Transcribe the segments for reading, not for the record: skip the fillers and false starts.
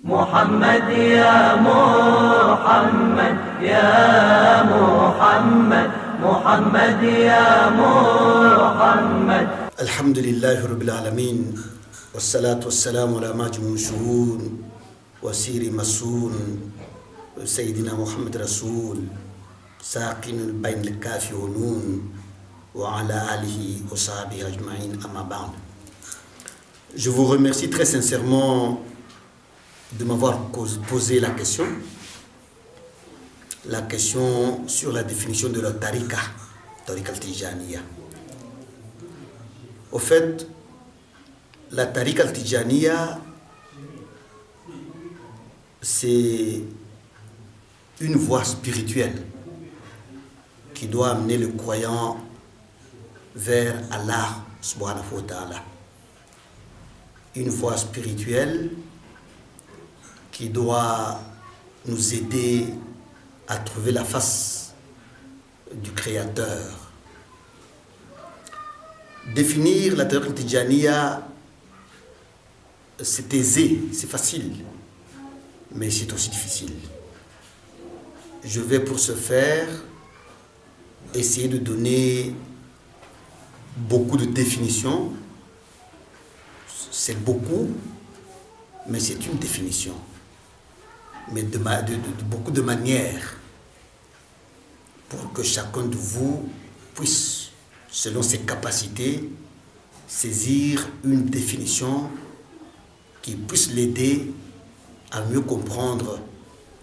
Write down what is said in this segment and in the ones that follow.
محمد يا محمد يا محمد محمد يا محمد. الحمد لله رب العالمين والصلاة والسلام على مجموع شهود وسير مسؤول سيدنا محمد رسول ساكن بين الكاف والنون وعلى آله وصحبه أجمعين أما بعد. Je vous remercie très sincèrement de m'avoir posé la question sur la définition de la tariqa al-Tijaniya. Au fait, la tariqa al-Tijaniya, c'est une voie spirituelle qui doit amener le croyant vers Allah subhanahu wa ta'ala. Une voie spirituelle qui doit nous aider à trouver la face du Créateur. Définir la tariqa al-Tijaniya, c'est aisé, c'est facile, mais c'est aussi difficile. Je vais pour ce faire essayer de donner beaucoup de définitions. C'est beaucoup, mais c'est une définition, mais de beaucoup de manières, pour que chacun de vous puisse, selon ses capacités, saisir une définition qui puisse l'aider à mieux comprendre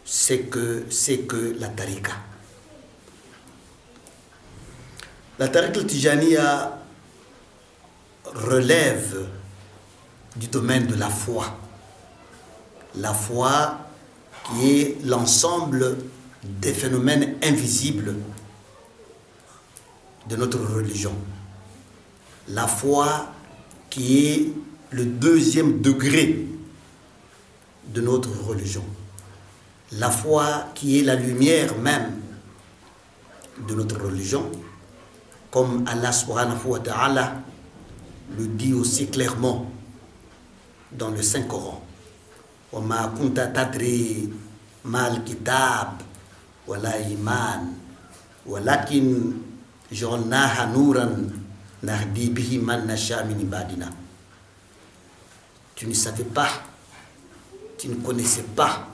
ce que la tariqa. La tariqa al-Tijaniya relève du domaine de la foi. La foi qui est l'ensemble des phénomènes invisibles de notre religion. La foi qui est le deuxième degré de notre religion. La foi qui est la lumière même de notre religion, comme Allah subhanahu wa ta'ala le dit aussi clairement dans le Saint-Coran. وَمَا كُنْتَ تَدْرِي مَا الْكِتَابِ وَلَا إِيمَانِ وَلَكِنْ جَعَلْنَاهَا نُورًا نَهْدِي بِهِ مَنْ نَشَاءُ مِنْ عِبَادِنَا. Tu ne savais pas, tu ne connaissais pas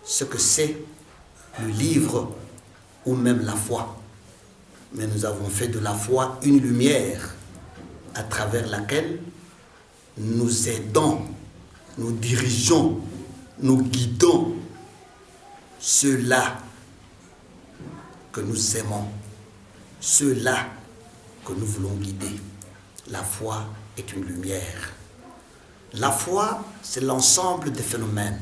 ce que c'est le livre ou même la foi. Mais nous avons fait de la foi une lumière à travers laquelle nous aidons, nous dirigeons, nous guidons ceux-là que nous aimons, ceux-là que nous voulons guider. La foi est une lumière. La foi, c'est l'ensemble des phénomènes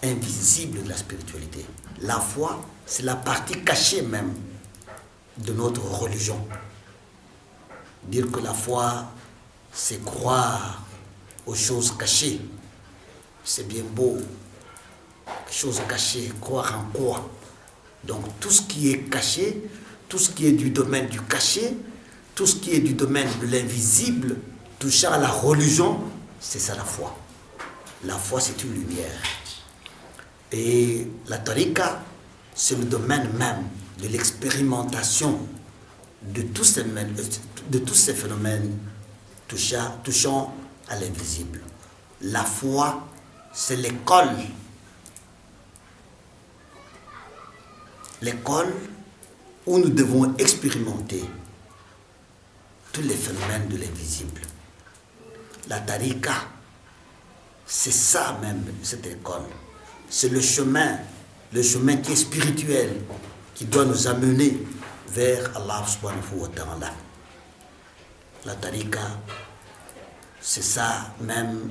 invisibles de la spiritualité. La foi, c'est la partie cachée même de notre religion. Dire que la foi, c'est croire aux choses cachées. C'est bien beau. Choses cachées, croire en quoi? Donc tout ce qui est caché, tout ce qui est du domaine du caché, tout ce qui est du domaine de l'invisible, touchant à la religion, c'est ça la foi. La foi, c'est une lumière. Et la tariqa, c'est le domaine même de l'expérimentation de tous ces phénomènes touchant à l'invisible. La foi, c'est l'école. L'école où nous devons expérimenter tous les phénomènes de l'invisible. La tariqa, c'est ça même, cette école. C'est le chemin qui est spirituel, qui doit nous amener vers Allah subhanahu wa ta'ala. La tariqa, c'est ça même,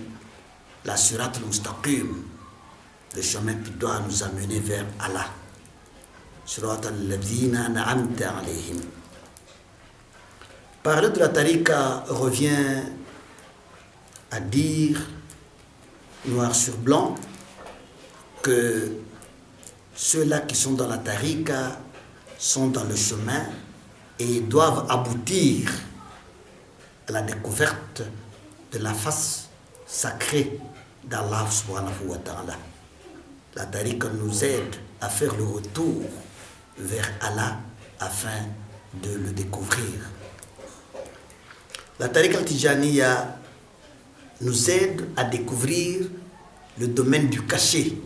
la surat al-mustaqim, le chemin qui doit nous amener vers Allah. Surat al-ladhina an'amta alayhim. Parler de la tariqa revient à dire, noir sur blanc, que ceux-là qui sont dans la tariqa sont dans le chemin et doivent aboutir à la découverte de la face sacrée d'Allah subhanahu wa ta'ala. La tariqa nous aide à faire le retour vers Allah afin de le découvrir. La tariqa al-Tijaniya nous aide à découvrir le domaine du caché,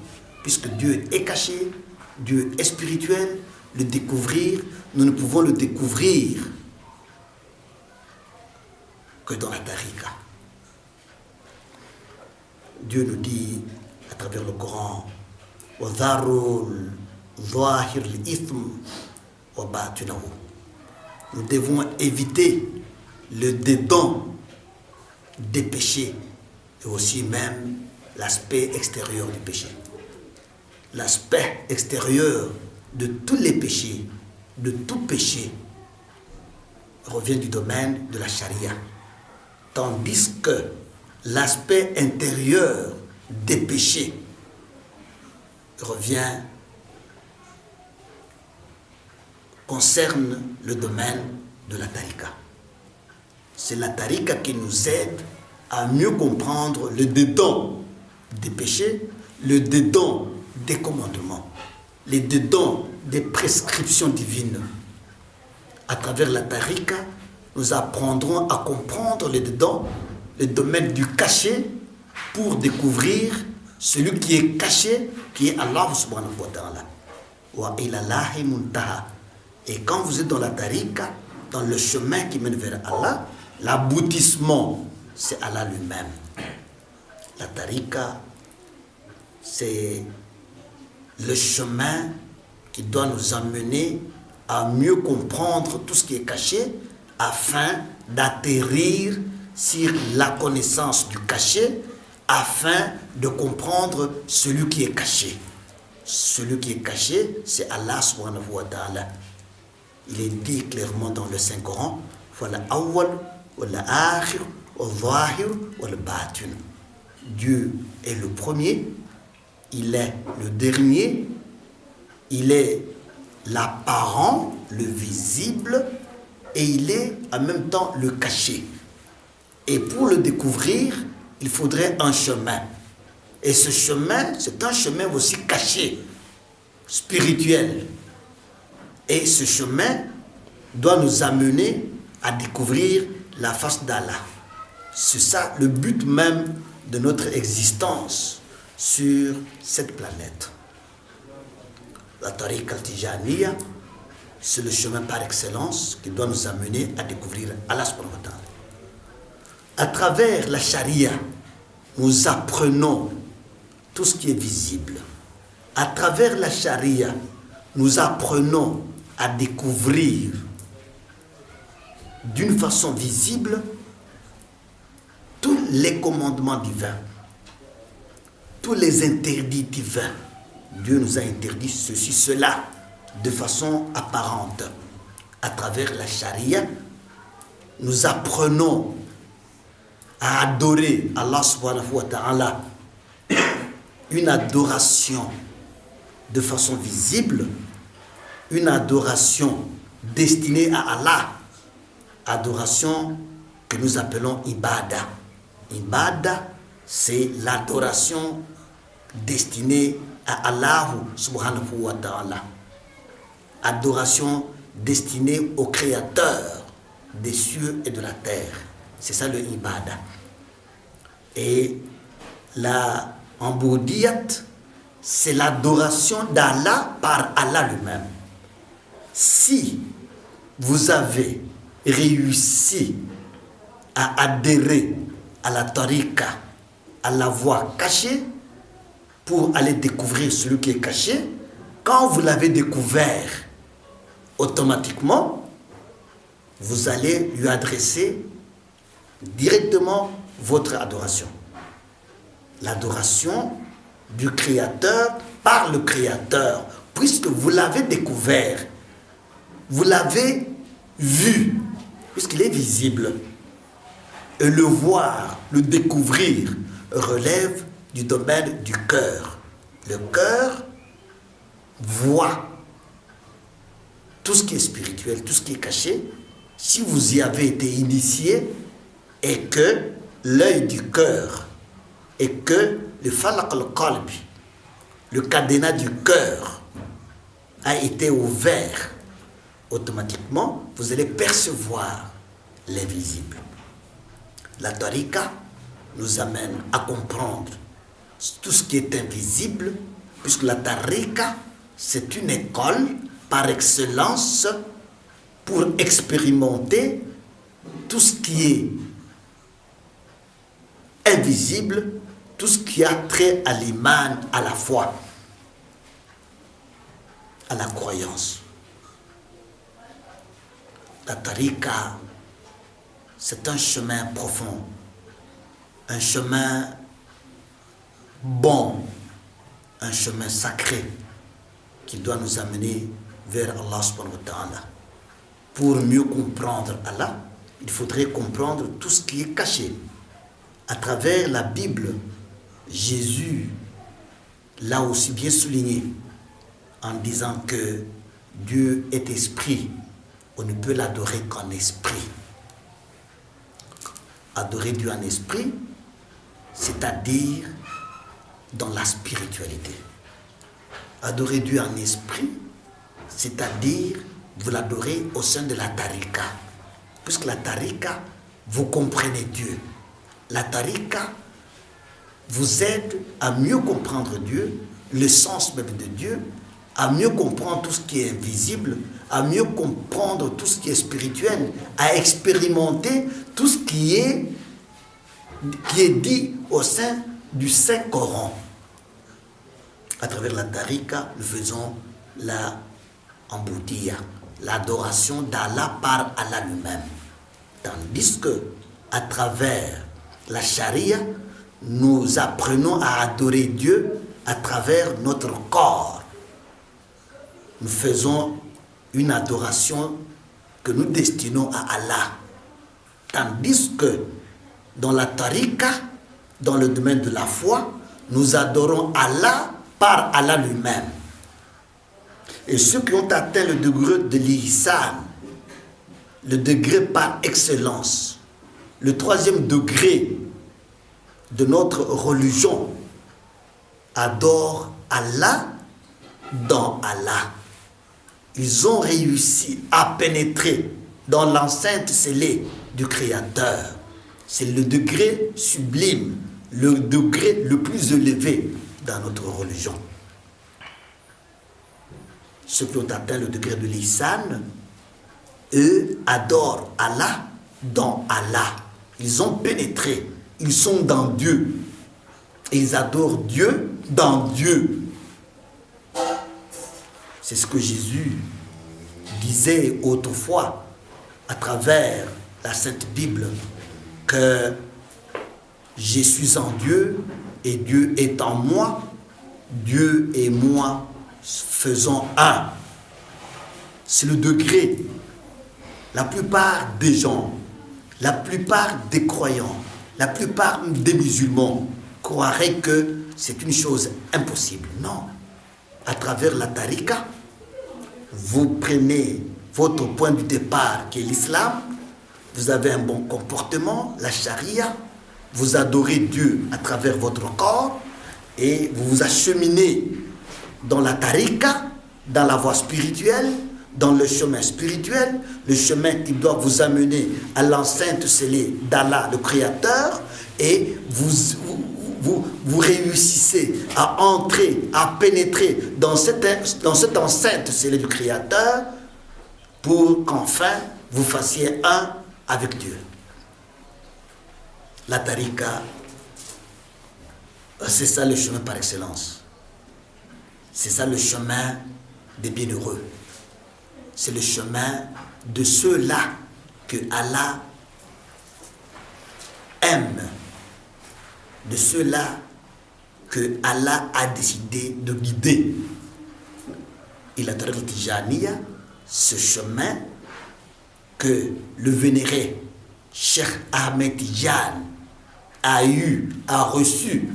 puisque Dieu est caché, Dieu est spirituel. Le découvrir, nous ne pouvons le découvrir que dans la tariqa. Dieu nous dit à travers le Coran, nous devons éviter le dédain des péchés et aussi même l'aspect extérieur du péché. L'aspect extérieur de tous les péchés, de tout péché, revient du domaine de la charia. Tandis que l'aspect intérieur des péchés concerne le domaine de la tariqa. C'est la tariqa qui nous aide à mieux comprendre le dédain des péchés, le dédain des commandements, les dédains des prescriptions divines. À travers la tariqa, nous apprendrons à comprendre les dédains, le domaine du caché, pour découvrir celui qui est caché, qui est Allah subhanahu wa ta'ala. Wa ilallahi muntaha. Et quand vous êtes dans la tariqa, dans le chemin qui mène vers Allah, l'aboutissement, c'est Allah lui-même. La tariqa, c'est le chemin qui doit nous amener à mieux comprendre tout ce qui est caché afin d'atterrir sur la connaissance du caché, afin de comprendre celui qui est caché. Celui qui est caché, c'est Allah subhanahu wa ta'ala. Il est dit clairement dans le Saint-Coran, Dieu est le premier, il est le dernier, il est l'apparent, le visible, et il est en même temps le caché. Et pour le découvrir, il faudrait un chemin. Et ce chemin, c'est un chemin aussi caché, spirituel. Et ce chemin doit nous amener à découvrir la face d'Allah. C'est ça le but même de notre existence sur cette planète. La tariqa al-Tijaniya, c'est le chemin par excellence qui doit nous amener à découvrir Allah subhanahu wa ta'ala. À travers la charia, nous apprenons tout ce qui est visible. À travers la charia, nous apprenons à découvrir d'une façon visible tous les commandements divins, tous les interdits divins. Dieu nous a interdit ceci, cela, de façon apparente. À travers la charia, nous apprenons à adorer Allah subhanahu wa ta'ala, une adoration de façon visible, une adoration destinée à Allah, adoration que nous appelons ibada. Ibada, c'est l'adoration destinée à Allah subhanahu wa ta'ala. Adoration destinée au Créateur des cieux et de la terre. C'est ça le ibada. Et la Amboudiyat, c'est l'adoration d'Allah par Allah lui-même. Si vous avez réussi à adhérer à la tariqa, à la voie cachée, pour aller découvrir celui qui est caché, quand vous l'avez découvert, automatiquement, vous allez lui adresser directement votre adoration. L'adoration du Créateur par le Créateur, puisque vous l'avez découvert, vous l'avez vu, puisqu'il est visible. Et le voir, le découvrir, relève du domaine du cœur. Le cœur voit tout ce qui est spirituel, tout ce qui est caché. Si vous y avez été initié, et que l'œil du cœur, et que le falaq al-qalbi, le cadenas du cœur, a été ouvert, automatiquement, vous allez percevoir l'invisible. La tariqa nous amène à comprendre tout ce qui est invisible, puisque la tariqa, c'est une école par excellence pour expérimenter tout ce qui est invisible, tout ce qui a trait à l'iman, à la foi, à la croyance. La tariqa, c'est un chemin profond, un chemin bon, un chemin sacré qui doit nous amener vers Allah subhanahu wa ta'ala. Pour mieux comprendre Allah, il faudrait comprendre tout ce qui est caché. À travers la Bible, Jésus l'a aussi bien souligné en disant que Dieu est esprit. On ne peut l'adorer qu'en esprit. Adorer Dieu en esprit, c'est-à-dire dans la spiritualité. Adorer Dieu en esprit, c'est-à-dire vous l'adorez au sein de la tariqa. Puisque la tariqa, vous comprenez Dieu. La tariqa vous aide à mieux comprendre Dieu, le sens même de Dieu, à mieux comprendre tout ce qui est invisible, à mieux comprendre tout ce qui est spirituel, à expérimenter tout ce qui est dit au sein du Saint-Coran. À travers la tariqa, nous faisons la amboudia, l'adoration d'Allah par Allah lui-même. Tandis que, à travers la charia, nous apprenons à adorer Dieu à travers notre corps. Nous faisons une adoration que nous destinons à Allah. Tandis que dans la tariqa, dans le domaine de la foi, nous adorons Allah par Allah lui-même. Et ceux qui ont atteint le degré de l'ihsan, le degré par excellence, le troisième degré de notre religion, adorent Allah dans Allah. Ils ont réussi à pénétrer dans l'enceinte scellée du Créateur. C'est le degré sublime, le degré le plus élevé dans notre religion. Ceux qui ont atteint le degré de l'ihsan, eux adorent Allah dans Allah. Ils ont pénétré, ils sont dans Dieu. Et ils adorent Dieu dans Dieu. C'est ce que Jésus disait autrefois à travers la Sainte Bible, que je suis en Dieu et Dieu est en moi, Dieu et moi faisons un. C'est le degré. La plupart des gens, la plupart des croyants, la plupart des musulmans croiraient que c'est une chose impossible. Non. À travers la tariqa, vous prenez votre point de départ qui est l'islam, vous avez un bon comportement, la charia, vous adorez Dieu à travers votre corps et vous vous acheminez dans la tariqa, dans la voie spirituelle, dans le chemin spirituel, le chemin qui doit vous amener à l'enceinte scellée d'Allah, le Créateur, et vous réussissez à entrer, à pénétrer dans cette enceinte scellée du Créateur pour qu'enfin vous fassiez un avec Dieu. La tariqa, c'est ça le chemin par excellence. C'est ça le chemin des bienheureux. C'est le chemin de ceux-là que Allah aime, de ceux-là que Allah a décidé de guider. Et la tariqa tijaniya, ce chemin que le vénéré Cheikh Ahmed Tijan a reçu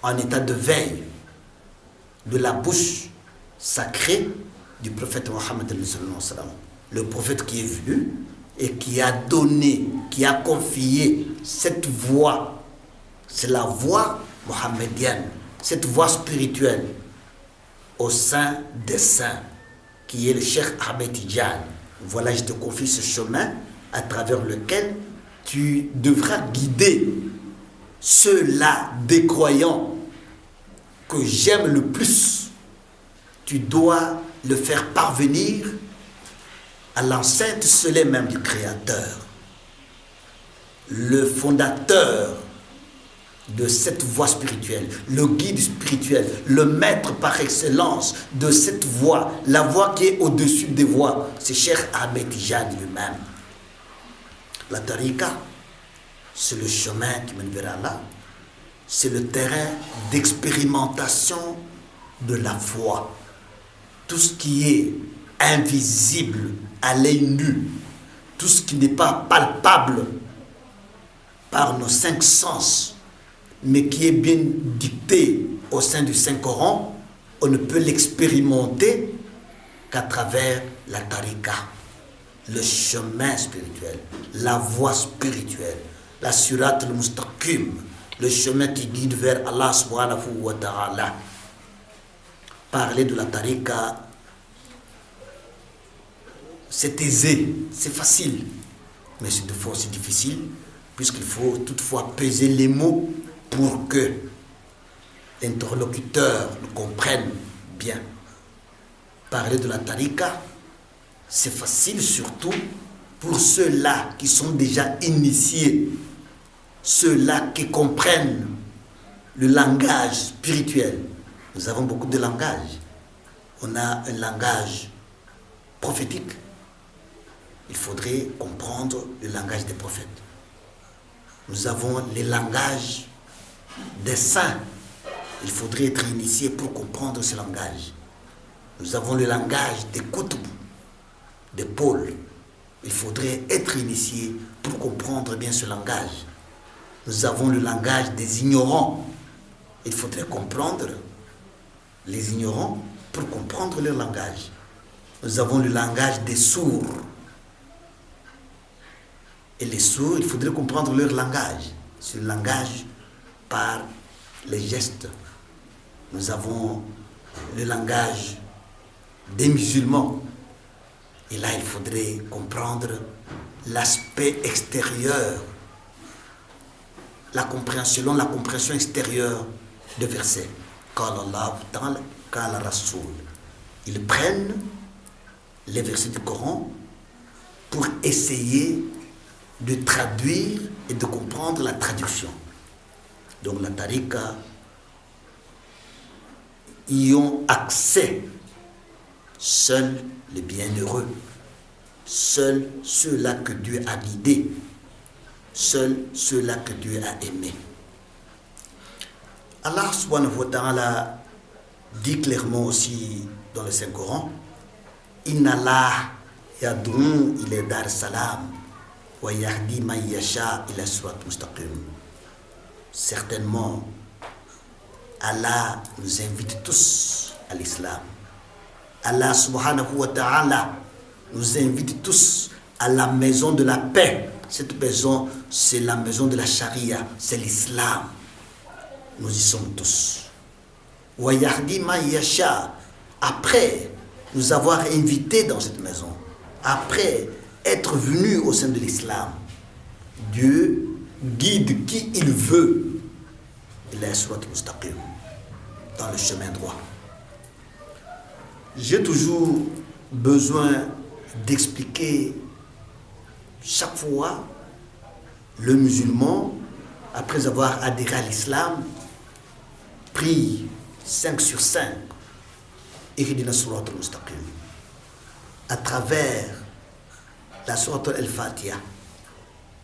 en état de veille de la bouche sacrée du prophète Mohammed, le prophète qui est venu et qui a donné, qui a confié cette voix. C'est la voix mohammedienne, cette voie spirituelle au sein des saints, qui est le Cheikh Ahmed Tidiane. Voilà, je te confie ce chemin à travers lequel tu devras guider ceux-là des croyants que j'aime le plus. Tu dois le faire parvenir à l'enceinte scellée même du Créateur, le fondateur de cette voie spirituelle, le guide spirituel, le maître par excellence de cette voie, la voie qui est au-dessus des voies, c'est Cheikh Ahmed Tidiane lui-même. La tariqa, c'est le chemin qui mène vers Allah, c'est le terrain d'expérimentation de la foi. Tout ce qui est invisible à l'œil nu, tout ce qui n'est pas palpable par nos 5 sens, mais qui est bien dicté au sein du Saint-Coran, on ne peut l'expérimenter qu'à travers la tariqa, le chemin spirituel, la voie spirituelle, la surat al-mustaqim, le chemin qui guide vers Allah subhanahu wa ta'ala. Parler de la tariqa, c'est aisé, c'est facile, mais c'est de fois aussi difficile, puisqu'il faut toutefois peser les mots pour que l'interlocuteur le comprenne bien. Parler de la tariqa, c'est facile surtout pour ceux-là qui sont déjà initiés, ceux-là qui comprennent le langage spirituel. Nous avons beaucoup de langages. On a un langage prophétique. Il faudrait comprendre le langage des prophètes. Nous avons les langages des saints. Il faudrait être initié pour comprendre ce langage. Nous avons le langage des Qutb, des pôles. Il faudrait être initié pour comprendre bien ce langage. Nous avons le langage des ignorants. Il faudrait comprendre les ignorants pour comprendre leur langage. Nous avons le langage des sourds. Et les sourds, il faudrait comprendre leur langage. C'est le langage par les gestes. Nous avons le langage des musulmans. Et là, il faudrait comprendre l'aspect extérieur, selon la compréhension extérieure de versets. Qala Allah ta'ala, qala Rasoul. Ils prennent les versets du Coran pour essayer de traduire et de comprendre la traduction. Donc la tariqa y ont accès seuls les bienheureux, seuls ceux-là que Dieu a guidés, seuls ceux-là que Dieu a aimés. Allah subhanahu wa ta'ala dit clairement aussi dans le Saint-Coran, Inna Allah yad'u ila dar salam wa yahdi man yasha ila sirat mustaqim. Certainement, Allah nous invite tous à l'islam. Allah subhanahu wa ta'ala nous invite tous à la maison de la paix. Cette maison, c'est la maison de la charia, c'est l'islam. Nous y sommes tous. Wa yahdi man yasha. Après nous avoir invités dans cette maison, après être venus au sein de l'islam, Dieu guide qui il veut. Il est surat mustaqim, dans le chemin droit. J'ai toujours besoin d'expliquer chaque fois le musulman, après avoir adhéré à l'islam, prie 5 sur 5, Ihdina surat al-mustaqim. À travers la surat al-Fatiha,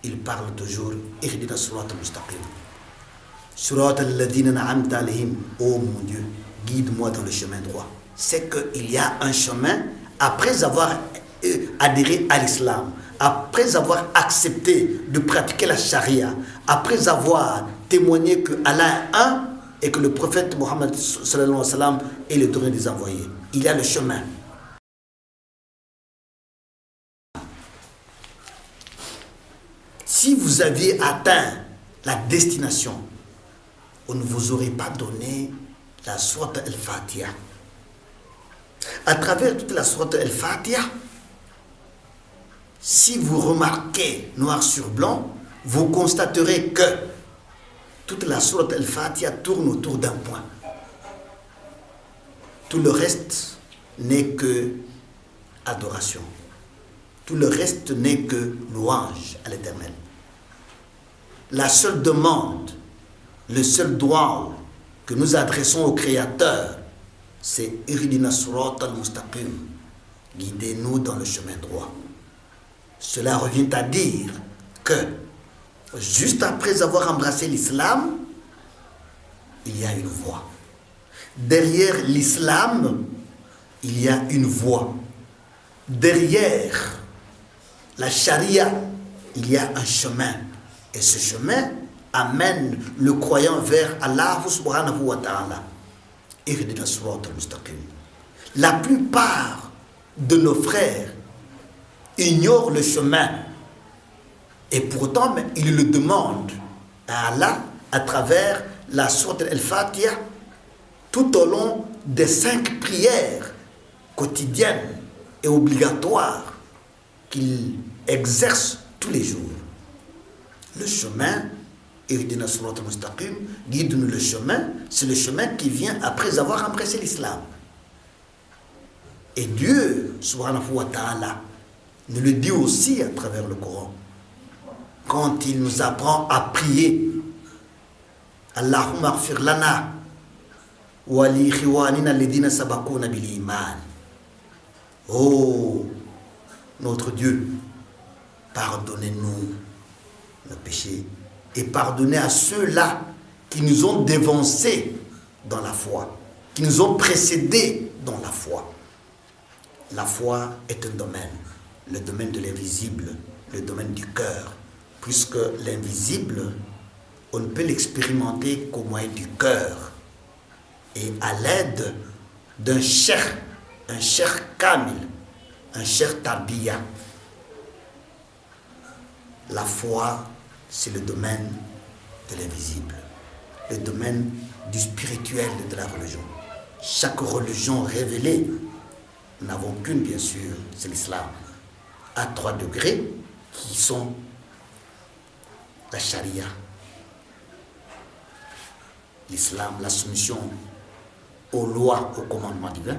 il parle toujours Ihdina surat al-mustaqim. Surat al-ladina na'amta alayhim, oh mon Dieu, guide-moi dans le chemin droit. C'est qu'il y a un chemin après avoir adhéré à l'islam, après avoir accepté de pratiquer la charia, après avoir témoigné que Allah est un et que le prophète Mohammed sallallahu alayhi wa sallam est le dernier des envoyés. Il y a le chemin. Si vous aviez atteint la destination, on ne vous aurait pas donné la sourate Al-Fatiha. À travers toute la sourate Al-Fatiha, si vous remarquez noir sur blanc, vous constaterez que toute la sourate Al-Fatiha tourne autour d'un point. Tout le reste n'est que adoration. Tout le reste n'est que louange à l'Éternel. La seule demande, le seul droit que nous adressons au Créateur, c'est Ihdina Surat al-Mustaqim, guidez-nous dans le chemin droit. Cela revient à dire que juste après avoir embrassé l'islam, il y a une voie. Derrière l'islam, il y a une voie. Derrière la charia, il y a un chemin. Et ce chemin amène le croyant vers Allah subhanahu wa ta'ala. Ihdina surat al-mustaqim. La plupart de nos frères ignorent le chemin. Et pourtant, ils le demandent à Allah à travers la sourate Al-Fatiha tout au long des 5 prières quotidiennes et obligatoires qu'ils exercent tous les jours. Le chemin, Ihdina surat al-Mustaqim, guide-nous le chemin, c'est le chemin qui vient après avoir embrassé l'islam. Et Dieu, subhanahu wa ta'ala, nous le dit aussi à travers le Coran. Quand il nous apprend à prier, Allahumma aghfir lana wa li khiwanina alladhina sabaquna bil iman. Oh, notre Dieu, pardonnez-nous nos péchés et pardonnez à ceux-là qui nous ont dévancés dans la foi, qui nous ont précédés dans la foi. La foi est un domaine, le domaine de l'invisible, le domaine du cœur, puisque l'invisible, on ne peut l'expérimenter qu'au moyen du cœur et à l'aide d'un cheikh kamil, un cheikh tarbiya. La foi, c'est le domaine de l'invisible, le domaine du spirituel de la religion. Chaque religion révélée, nous n'avons qu'une bien sûr, c'est l'islam, à 3 degrés qui sont la charia, l'islam, la soumission aux lois, aux commandements divins,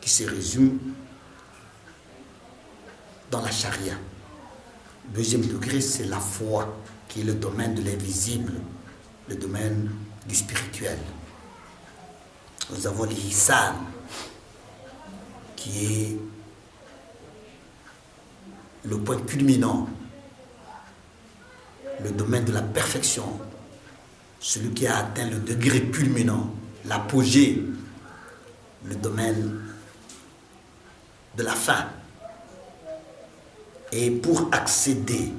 qui se résume dans la charia. Deuxième degré, c'est la foi, qui est le domaine de l'invisible, le domaine du spirituel. Nous avons l'ihsan, qui est le point culminant, le domaine de la perfection, celui qui a atteint le degré culminant, l'apogée, le domaine de la fin. Et pour accéder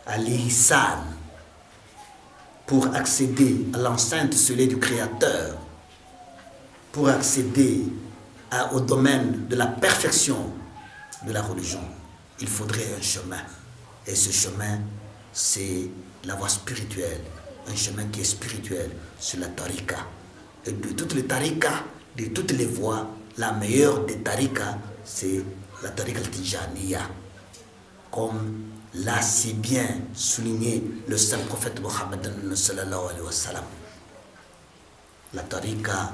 à l'ihsan, pour accéder à l'enceinte scellée du Créateur, pour accéder au domaine de la perfection de la religion, il faudrait un chemin. Et ce chemin, c'est la voie spirituelle, un chemin qui est spirituel, c'est la tariqa. Et de toutes les tariqas, de toutes les voies, la meilleure des tariqas, c'est la tariqa al-Tijaniya. Comme l'a si bien souligné le saint prophète Mohammed sallallahu alayhi wa sallam. La tariqa,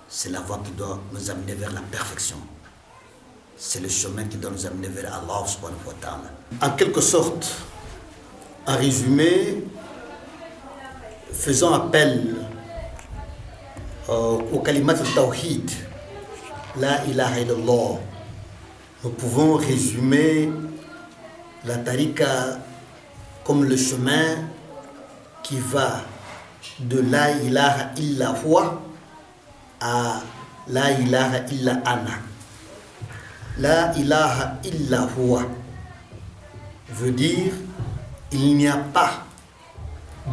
c'est la voie qui doit nous amener vers la perfection. C'est le chemin qui doit nous amener vers Allah subhanahu wa ta'ala. En quelque sorte, en résumé, faisant appel au kalimat al-tawhid, la ilaha illallah, nous pouvons résumer la tariqa comme le chemin qui va de la ilaha illa huwa à la ilaha illa ana. La ilaha illa huwa veut dire il n'y a pas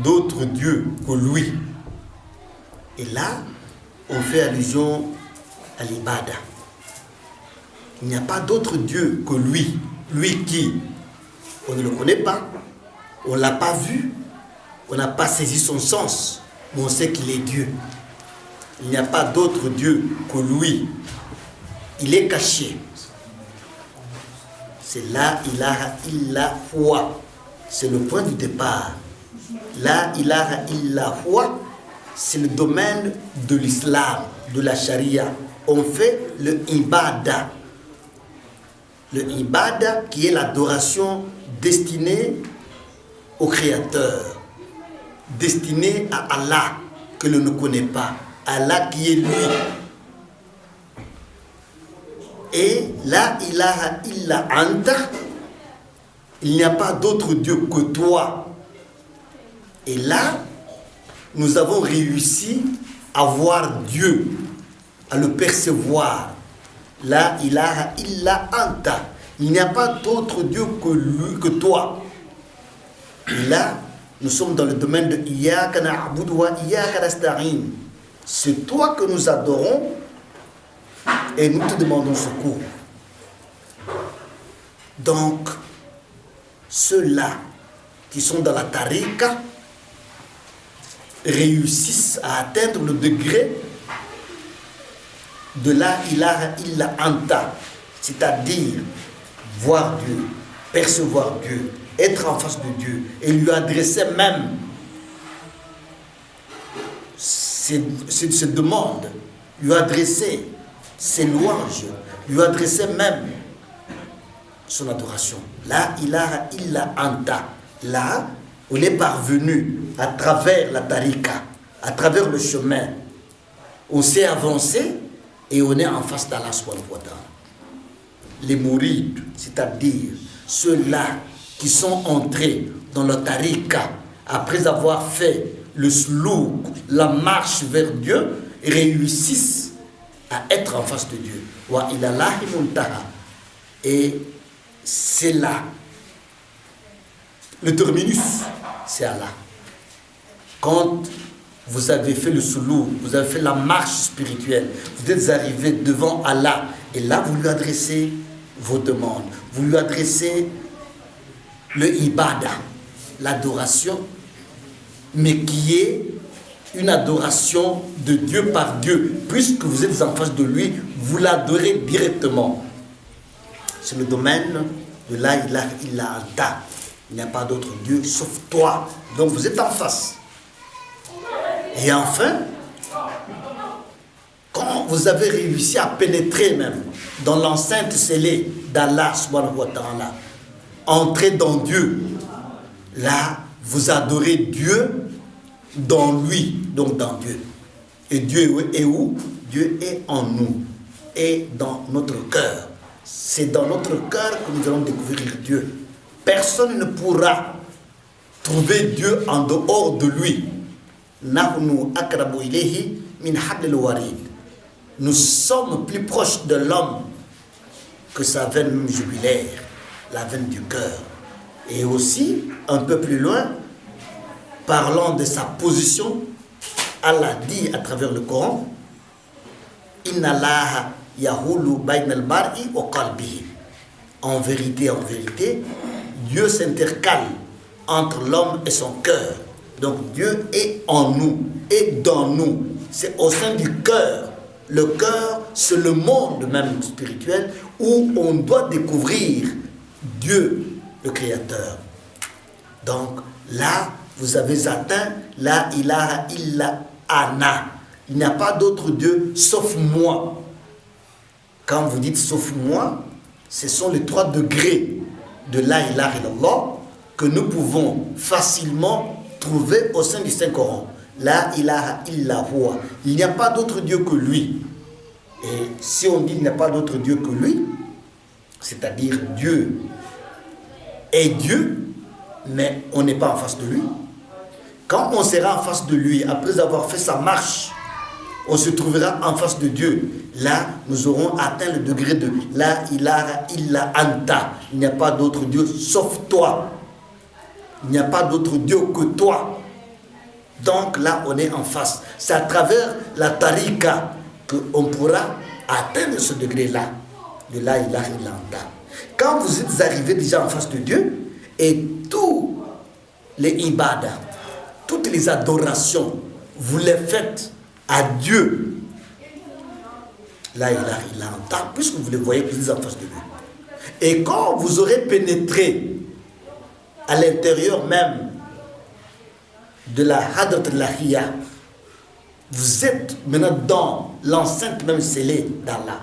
d'autre Dieu que lui. Et là, on fait allusion à l'ibada. Il n'y a pas d'autre Dieu que lui. Lui qui, on ne le connaît pas, on ne l'a pas vu, On n'a pas saisi son sens, mais on sait qu'il est Dieu. Il n'y a pas d'autre Dieu que lui. Il est caché. C'est la ilaha illa huwa. C'est le point du départ. La ilaha illa huwa, c'est le domaine de l'islam, de la charia. On fait le ibada. Le ibada qui est l'adoration destinée au Créateur, destinée à Allah que l'on ne connaît pas, Allah qui est lui. Et la ilaha illa anta, il n'y a pas d'autre Dieu que toi. Et là, nous avons réussi à voir Dieu, à le percevoir. La ilaha illa anta, il n'y a pas d'autre Dieu que lui, que toi. Et là, nous sommes dans le domaine de Iyyaka na'budu wa iyyaka nasta'in. C'est toi que nous adorons et nous te demandons secours. Donc, ceux-là qui sont dans la tariqa réussissent à atteindre le degré de la ilaha illa anta, c'est-à-dire voir Dieu, percevoir Dieu, être en face de Dieu et lui adresser même ses demandes, lui adresser ses louanges, lui adresser même son adoration. La ilaha illa anta. Là, on est parvenu à travers la tariqa, à travers le chemin. On s'est avancé et on est en face d'Allah subhanahu wa ta'ala. Les mourides, c'est-à-dire ceux-là qui sont entrés dans la tariqa après avoir fait le slouk, la marche vers Dieu, réussissent à être en face de Dieu. Wa ilallahi muntaha. Et c'est là. Le terminus, c'est Allah. Quand vous avez fait le slouk, vous avez fait la marche spirituelle, vous êtes arrivé devant Allah, et là vous lui adressez vos demandes, vous lui adressez le ibada, l'adoration, mais qui est une adoration de Dieu par Dieu. Puisque vous êtes en face de lui, vous l'adorez directement. C'est le domaine de la ilaha illa anta. Il n'y a pas d'autre Dieu sauf toi. Donc vous êtes en face. Et enfin, quand vous avez réussi à pénétrer même dans l'enceinte scellée d'Allah subhanahu wa ta'ala, entrer dans Dieu, là vous adorez Dieu dans lui, donc dans Dieu. Et Dieu est où? Dieu est en nous, et dans notre cœur. C'est dans notre cœur que nous allons découvrir Dieu. Personne ne pourra trouver Dieu en dehors de lui. Nahnu akrabu ilayhi min hablil warid. Nous sommes plus proches de l'homme que sa veine jugulaire, la veine du cœur. Et aussi, un peu plus loin, parlant de sa position, Allah dit à travers le Coran, Inna Allaha yahulu bainal mar'i wa qalbihi. En vérité, Dieu s'intercale entre l'homme et son cœur. Donc Dieu est en nous et dans nous. C'est au sein du cœur. Le cœur, c'est le monde même spirituel où on doit découvrir Dieu, le Créateur. Donc là, vous avez atteint la ilaha illa ana. Il n'y a pas d'autre Dieu sauf moi. Quand vous dites sauf moi, ce sont les 3 degrés de la ilaha illallah que nous pouvons facilement trouver au sein du Saint-Coran. La ilaha illa huwa. Il n'y a pas d'autre Dieu que lui. Et si on dit qu'il n'y a pas d'autre Dieu que lui, c'est-à-dire Dieu est Dieu, mais on n'est pas en face de lui. Quand on sera en face de lui, après avoir fait sa marche, on se trouvera en face de Dieu. Là, nous aurons atteint le degré de la ilaha illa anta. Il n'y a pas d'autre Dieu sauf toi. Il n'y a pas d'autre Dieu que toi. Donc là, on est en face. C'est à travers la tariqa qu'on pourra atteindre ce degré-là de la ilaha illa anta. Quand vous êtes arrivé déjà en face de Dieu, et tous les ibadah, toutes les adorations, vous les faites à Dieu. Là, il entend, puisque vous les voyez qu'ils sont en face de lui. Et quand vous aurez pénétré à l'intérieur même de la Hadrat al-Lahiyya, vous êtes maintenant dans l'enceinte même scellée d'Allah.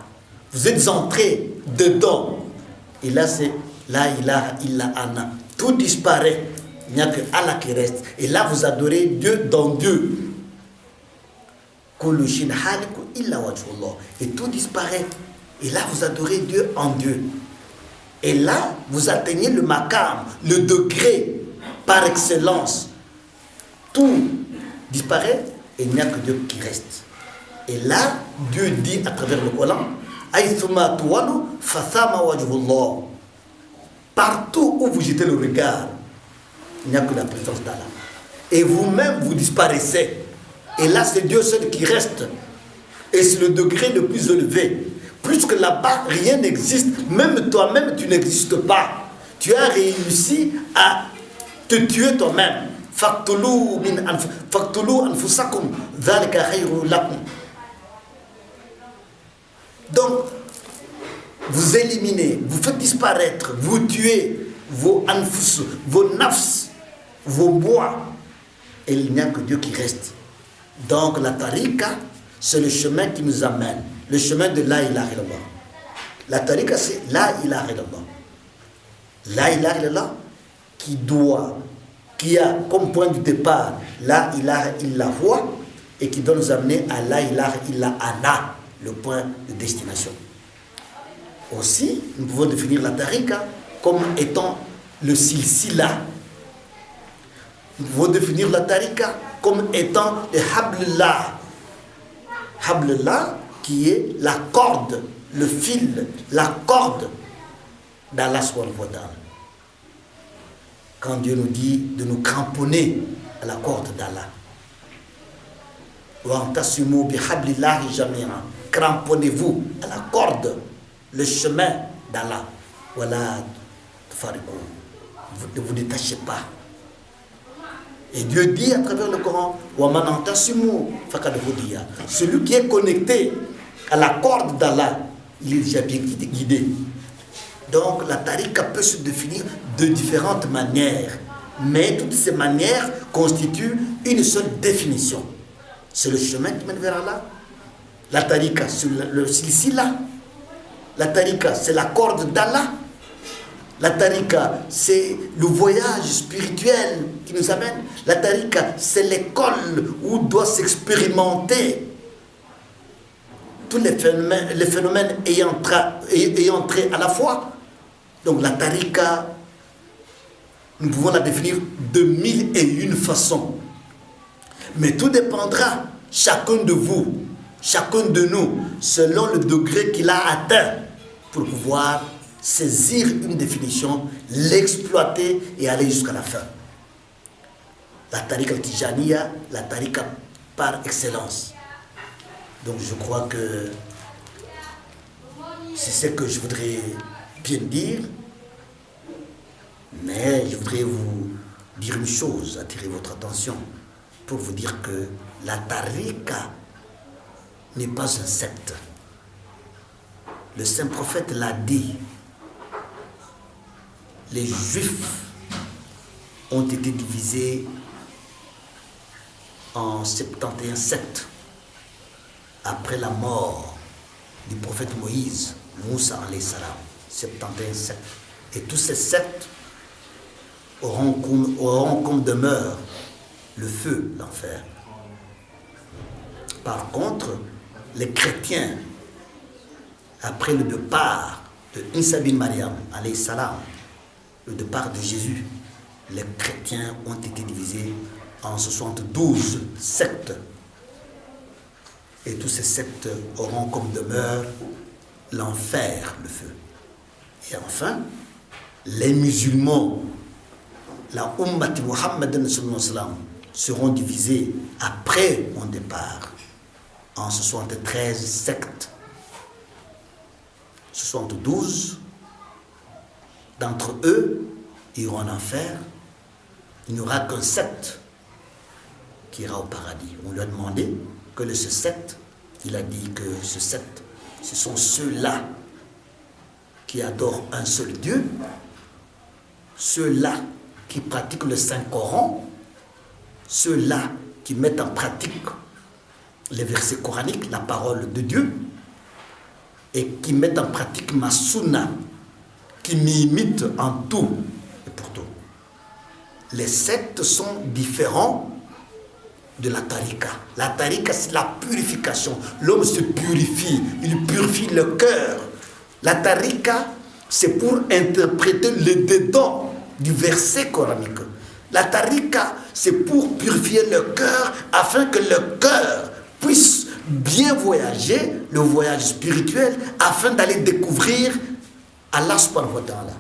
Vous êtes entré dedans. Et là, c'est la ilaha illa ana. Tout disparaît. Il n'y a que Allah qui reste. Et là, vous adorez Dieu dans Dieu. Et tout disparaît. Et là, vous adorez Dieu en Dieu. Et là, vous atteignez le maqam, le degré par excellence. Tout disparaît et il n'y a que Dieu qui reste. Et là, Dieu dit à travers le Coran, partout où vous jetez le regard, il n'y a que la présence d'Allah. Et vous-même, vous disparaissez. Et là, c'est Dieu seul qui reste. Et c'est le degré le plus élevé. Puisque là-bas, rien n'existe. Même toi-même, tu n'existes pas. Tu as réussi à te tuer toi-même. Donc, vous éliminez, vous faites disparaître, vous tuez vos anfus, vos nafs, vos bois. Et il n'y a que Dieu qui reste. Donc, la tariqa, c'est le chemin qui nous amène. Le chemin de la ilaha illallah. La tariqa, c'est la ilaha illallah. La ilaha illallah qui a comme point de départ la ilaha illallah et qui doit nous amener à la ilaha illa ana, le point de destination. Aussi, nous pouvons définir la tariqa comme étant le silsila. Nous pouvons définir la tariqa comme étant le hablullah. Hablullah qui est la corde, le fil, la corde d'Allah subhanahu wa ta'ala. Quand Dieu nous dit de nous cramponner à la corde d'Allah. Cramponnez-vous à la corde, le chemin d'Allah. Voilà, ne vous détachez pas. Et Dieu dit à travers le Coran, celui qui est connecté à la corde d'Allah, il est déjà bien guidé. Donc la tariqa peut se définir de différentes manières, mais toutes ces manières constituent une seule définition. C'est le chemin qui mène vers Allah. La tariqa, c'est le silsila. La tariqa, c'est la corde d'Allah. La tariqa, c'est le voyage spirituel qui nous amène. La tariqa, c'est l'école où doit s'expérimenter tous les phénomènes ayant trait à la foi. Donc la tariqa, nous pouvons la définir de 1001 façons. Mais tout dépendra, chacun de vous, chacun de nous, selon le degré qu'il a atteint, pour pouvoir saisir une définition, l'exploiter et aller jusqu'à la fin. La tariqa al-Tijaniya, la tariqa par excellence. Donc je crois que c'est ce que je voudrais bien dire, mais je voudrais vous dire une chose, attirer votre attention, pour vous dire que la tariqa n'est pas un secte. Le saint prophète l'a dit. Les juifs ont été divisés en 71 sectes après la mort du prophète Moïse, Moussa alayhi salam. 71 sectes. Et tous ces sectes auront comme demeure le feu, l'enfer. Par contre, les chrétiens, après le départ de Isa bin Maryam alayhi salam, le départ de Jésus, les chrétiens ont été divisés en 72 sectes. Et tous ces sectes auront comme demeure l'enfer, le feu. Et enfin, les musulmans, la Ummati Muhammadan sallallahu alayhi wa sallam, seront divisés après mon départ en 73 sectes. 72 d'entre eux iront en enfer. Il n'y aura qu'un secte qui ira au paradis. On lui a demandé que ce 7, il a dit que ce 7, ce sont ceux-là qui adorent un seul Dieu, ceux-là qui pratiquent le Saint-Coran, ceux-là qui mettent en pratique les versets coraniques, la parole de Dieu, et qui mettent en pratique ma sunna, qui m'imitent en tout et pour tout. Les sectes sont différents de la tariqa. La tariqa, c'est la purification. L'homme se purifie, il purifie le cœur. La tariqa, c'est pour interpréter le dedans du verset coranique. La tariqa, c'est pour purifier le cœur afin que le cœur puisse bien voyager, le voyage spirituel, afin d'aller découvrir Allah subhanahu wa ta'ala.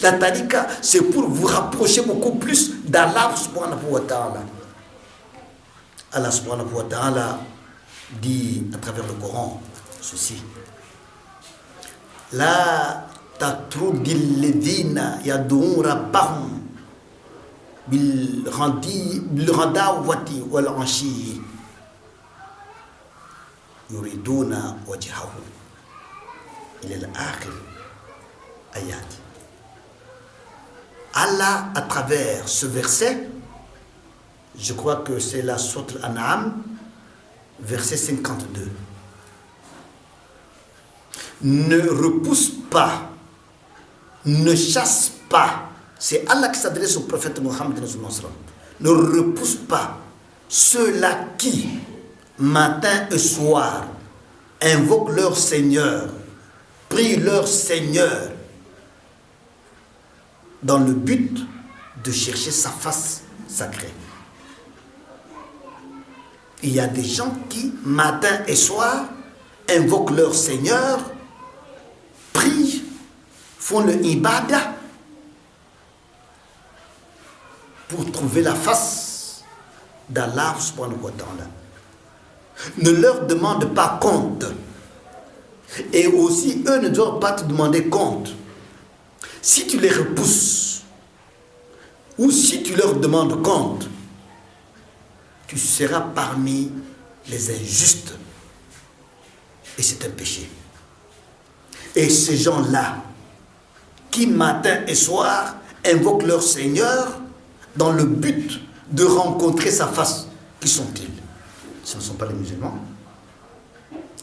La tariqa, c'est pour vous rapprocher beaucoup plus d'Allah subhanahu wa ta'ala. Allah subhanahu wa ta'ala dit à travers le Coran ceci. La tatrudil ledina yad'un rabbahum bil radawati wal anshi yuriduna wajhahu ila al-akhir ayat. Allah, à travers ce verset, je crois que c'est la sourate Al-An'am, verset 52, ne repousse pas, ne chasse pas, c'est Allah qui s'adresse au prophète Mohammed, ne repousse pas ceux-là qui, matin et soir, invoquent leur Seigneur, prient leur Seigneur, dans le but de chercher sa face sacrée. Il y a des gens qui, matin et soir, invoquent leur Seigneur, prient, font le ibadah pour trouver la face d'Allah subhanahu wa ta'ala. Ne leur demande pas compte. Et aussi, eux ne doivent pas te demander compte. Si tu les repousses, ou si tu leur demandes compte, tu seras parmi les injustes. Et c'est un péché. Et ces gens-là, qui matin et soir invoquent leur Seigneur dans le but de rencontrer sa face, qui sont-ils? Ce ne sont pas les musulmans.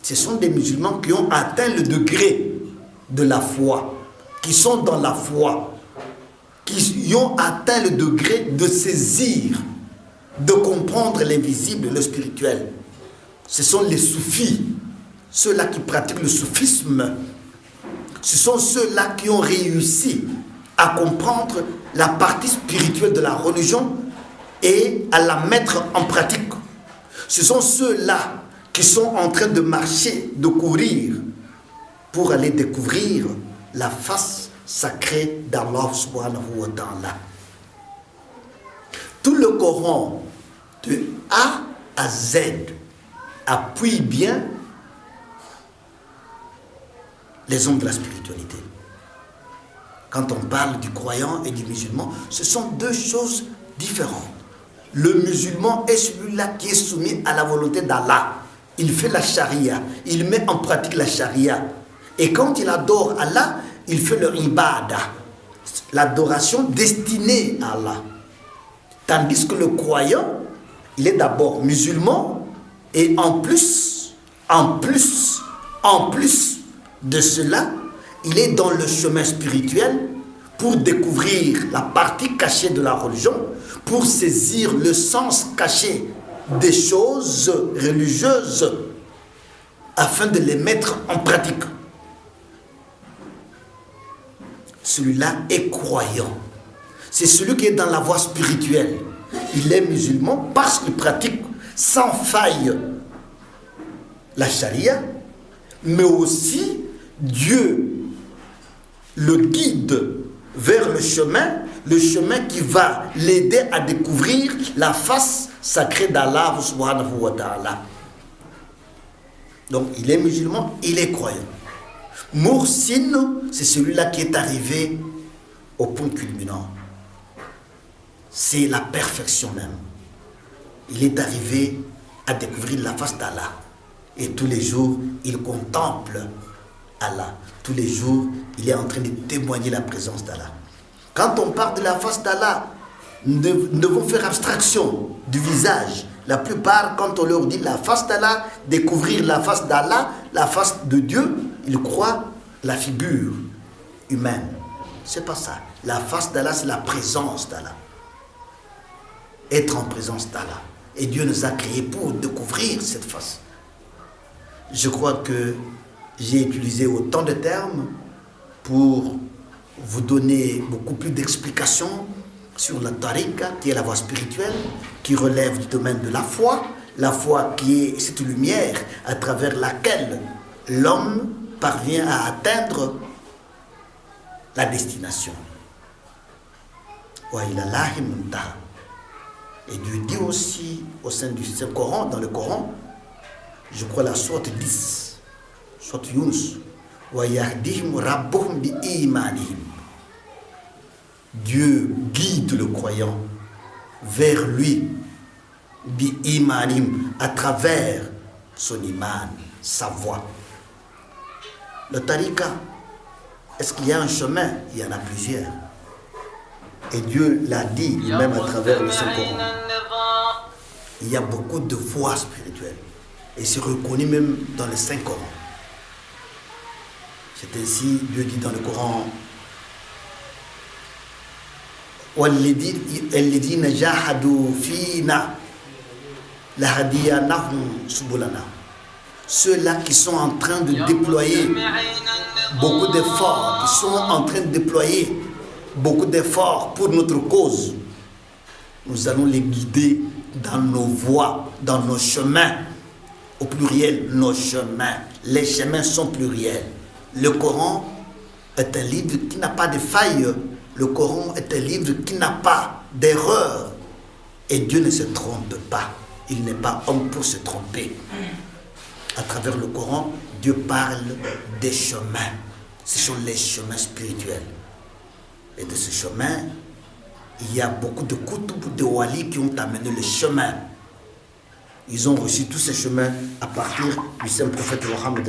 Ce sont des musulmans qui ont atteint le degré de la foi, qui sont dans la foi, qui ont atteint le degré de saisir, de comprendre l'invisible, le spirituel. Ce sont les soufis, ceux-là qui pratiquent le soufisme. Ce sont ceux-là qui ont réussi à comprendre la partie spirituelle de la religion et à la mettre en pratique. Ce sont ceux-là qui sont en train de marcher, de courir pour aller découvrir la face sacrée d'Allah subhanahu wa ta'ala. Tout le Coran, de A à Z, appuie bien les hommes de la spiritualité. Quand on parle du croyant et du musulman, ce sont deux choses différentes. Le musulman est celui-là qui est soumis à la volonté d'Allah. Il fait la charia, il met en pratique la charia. Et quand il adore Allah, il fait le ibadah, l'adoration destinée à Allah. Tandis que le croyant, il est d'abord musulman et en plus de cela, il est dans le chemin spirituel pour découvrir la partie cachée de la religion, pour saisir le sens caché des choses religieuses afin de les mettre en pratique. Celui-là est croyant. C'est celui qui est dans la voie spirituelle. Il est musulman parce qu'il pratique sans faille la charia, mais aussi Dieu le guide vers le chemin qui va l'aider à découvrir la face sacrée d'Allah subhanahu wa ta'ala. Donc il est musulman, il est croyant. Muhsin, c'est celui-là qui est arrivé au point culminant. C'est la perfection même. il est arrivé à découvrir la face d'Allah. Et tous les jours, il contemple Allah. Tous les jours, il est en train de témoigner la présence d'Allah. Quand on parle de la face d'Allah, nous devons faire abstraction du visage. La plupart, quand on leur dit la face d'Allah, découvrir la face d'Allah, la face de Dieu, ils croient la figure humaine. C'est pas ça. La face d'Allah, c'est la présence d'Allah. Être en présence d'Allah. Et Dieu nous a créés pour découvrir cette face. Je crois que j'ai utilisé autant de termes pour vous donner beaucoup plus d'explications sur la tariqa, qui est la voie spirituelle, qui relève du domaine de la foi qui est cette lumière à travers laquelle l'homme parvient à atteindre la destination. Et Dieu dit aussi au sein du Saint-Coran, dans le Coran, je crois la sourate 10, sourate Yunus, Dieu guide le croyant vers lui, bi imanim, à travers son iman, sa voie. Le tariqa, est-ce qu'il y a un chemin? Il y en a plusieurs. Et Dieu l'a dit même à travers le Saint-Coran. Il y a beaucoup de voies spirituelles. Et c'est reconnu même dans le Saint-Coran. C'est ainsi, Dieu dit dans le Coran, وَالَّذِينَ جَاهَدُوا فِينَا لَهَدِيَنَّهُمْ سُبُلَنَا. Ceux-là qui sont en train de déployer beaucoup d'efforts, qui sont en train de déployer beaucoup d'efforts pour notre cause, nous allons les guider dans nos voies, dans nos chemins, au pluriel, nos chemins. Les chemins sont pluriels. Le Coran est un livre qui n'a pas de faille. Le Coran est un livre qui n'a pas d'erreur. Et Dieu ne se trompe pas. Il n'est pas homme pour se tromper. À travers le Coran, Dieu parle des chemins. Ce sont les chemins spirituels. Et de ce chemin, il y a beaucoup de kutub, de wali qui ont amené le chemin. Ils ont reçu tous ces chemins à partir du saint prophète Mohammed.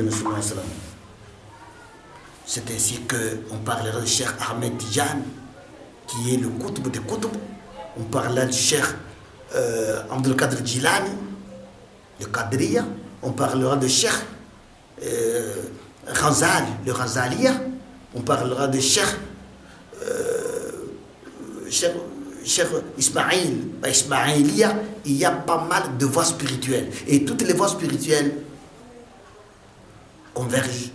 C'est ainsi qu'on parlera de Cheikh Ahmed Tijan, qui est le kutub de kutub. On parlera de Cheikh Abdul Qadir Jilani, le Qadriya. On parlera de Cheikh Ghazali, le Ghazaliya. On parlera de Cheikh Ismaïlia. Il y a pas mal de voies spirituelles. Et toutes les voies spirituelles convergent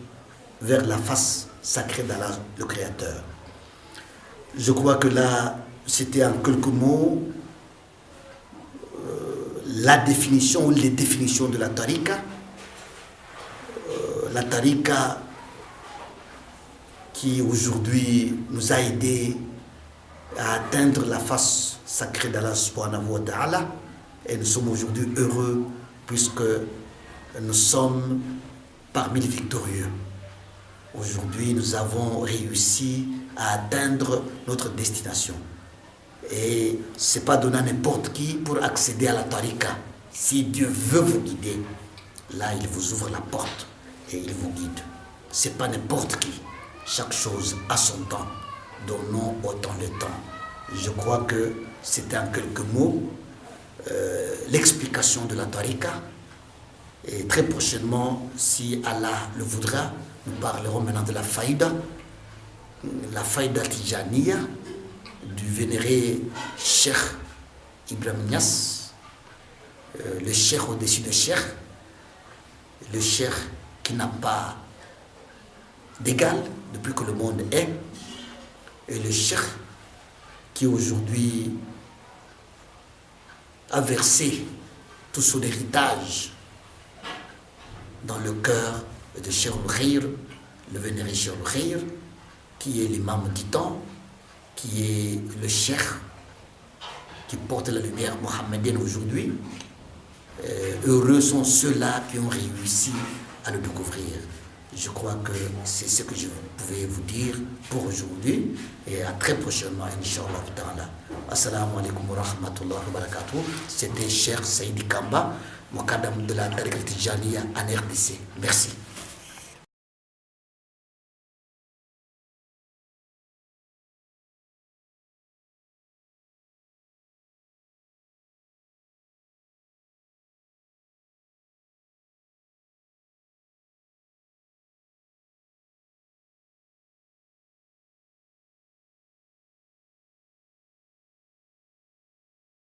vers la face sacrée d'Allah, le Créateur. Je crois que là, c'était en quelques mots la définition ou les définitions de la tariqa. La tariqa qui aujourd'hui nous a aidés à atteindre la face sacrée d'Allah subhanahu wa ta'ala. Et nous sommes aujourd'hui heureux puisque nous sommes parmi les victorieux. Aujourd'hui, nous avons réussi à atteindre notre destination. Et ce n'est pas donné à n'importe qui pour accéder à la tariqa. Si Dieu veut vous guider, là, il vous ouvre la porte et il vous guide. Ce n'est pas n'importe qui. Chaque chose a son temps. Donnons autant de temps. Je crois que c'était en quelques mots l'explication de la tariqa. Et très prochainement, si Allah le voudra, nous parlerons maintenant de la faïda Tijaniya, du vénéré Cheikh Ibrahim Niass, le cheikh au-dessus de cheikh, le cheikh qui n'a pas d'égal depuis que le monde est, et le cheikh qui aujourd'hui a versé tout son héritage dans le cœur de Cheikh al-Khayr, le vénéré Cheikh al-Khayr, qui est l'imam titan, qui est le cheikh qui porte la lumière mohammedienne aujourd'hui. Heureux sont ceux-là qui ont réussi à le découvrir. Je crois que c'est ce que je pouvais vous dire pour aujourd'hui. Et à très prochainement, Inch'Allah ta'ala. Assalamu alaikum wa rahmatullahi wa barakatuh. C'était Cheikh Saïdi Kamba, Mokadam de la Tariqa Tijaniya en RDC. Merci.